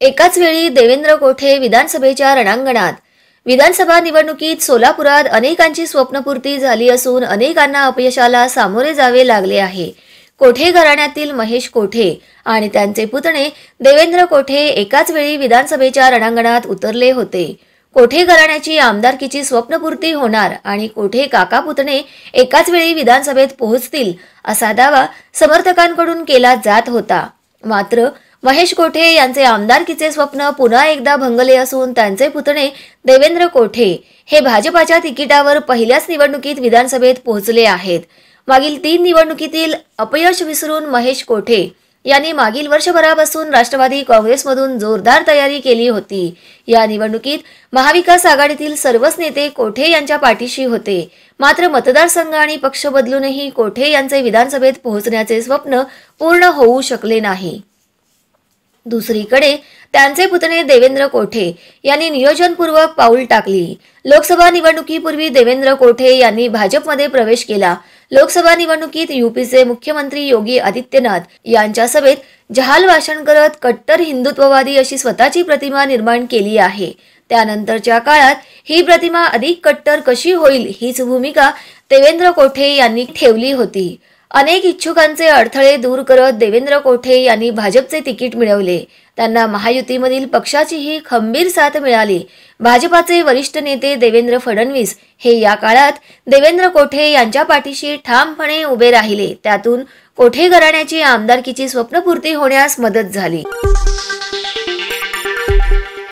एकाच वेळी देवेंद्र कोठे विधानसभेच्या रणांगणात। विधानसभा निवडणुकीत सोलापुरात अनेकांची स्वप्नपूर्ती झाली असून अनेकांना अपयशाला सामोरे जावे लागले आहे। कोठे घराण्यातील महेश कोठे आणि त्यांचे पुतणे देवेंद्र कोठे एकाच वेळी विधानसभेच्या रणांगणात उतरले होते। कोठे घराण्याची आमदारकीची स्वप्नपूर्ती होणार आणि कोठे काका पुतणे एकाच वेळी विधानसभेत पोहोचतील असा दावा समर्थकांकडून केला जात होता। मात्र महेश कोठे यांचे आमदारकीचे स्वप्न पुन्हा एकदा भंगले असून त्यांचे पुतणे देवेंद्र कोठे हे भाजपाच्या तिकिटावर पहिल्याच निवडणुकीत विधानसभेत पोहोचले आहेत। मागील 3 निवडणुकीतील अपयश विसरून महेश कोठे यांनी मागील वर्षभरापासून राष्ट्रवादी काँग्रेसमधून जोरदार तयारी केली होती। या निवडणुकीत महाविकास आघाडीतील सर्वच नेते कोठे यांच्या पाठीशी होते। मात्र मतदारसंघ आणि पक्ष बदलूनही कोठे यांचे विधानसभेत पोहोचण्याचे स्वप्न पूर्ण होऊ शकले नाही। दुसरीकडे त्यांचे पुतणे देवेंद्र कोठे यांनी नियोजनपूर्वक पाऊल टाकली। लोकसभा निवडणुकीपूर्वी देवेंद्र कोठे यांनी भाजपमध्ये प्रवेश केला। लोकसभा निवडणुकीत यूपीचे मुख्यमंत्री योगी आदित्यनाथ यांच्या सभेत जहाल भाषण करत कट्टर हिंदुत्ववादी अशी स्वतःची प्रतिमा निर्माण केली आहे। त्यानंतरच्या काळात ही प्रतिमा अधिक कट्टर कशी होईल हीच भूमिका देवेंद्र कोठे यांनी ठेवली होती। अनेक इच्छुकांचे अडथळे दूर करत देवेंद्र कोठे यांनी भाजपचे तिकीट मिळवले। त्यांना महायुतीमधील पक्षाचीही खंबीर साथ मिळाली। भाजपाचे वरिष्ठ नेते देवेंद्र फडणवीस हे या काळात देवेंद्र कोठे यांच्या पाठीशी ठामपणे उभे राहिले। त्यातून कोठे घराण्याची आमदारकीची स्वप्नपूर्ती होण्यास मदत झाली।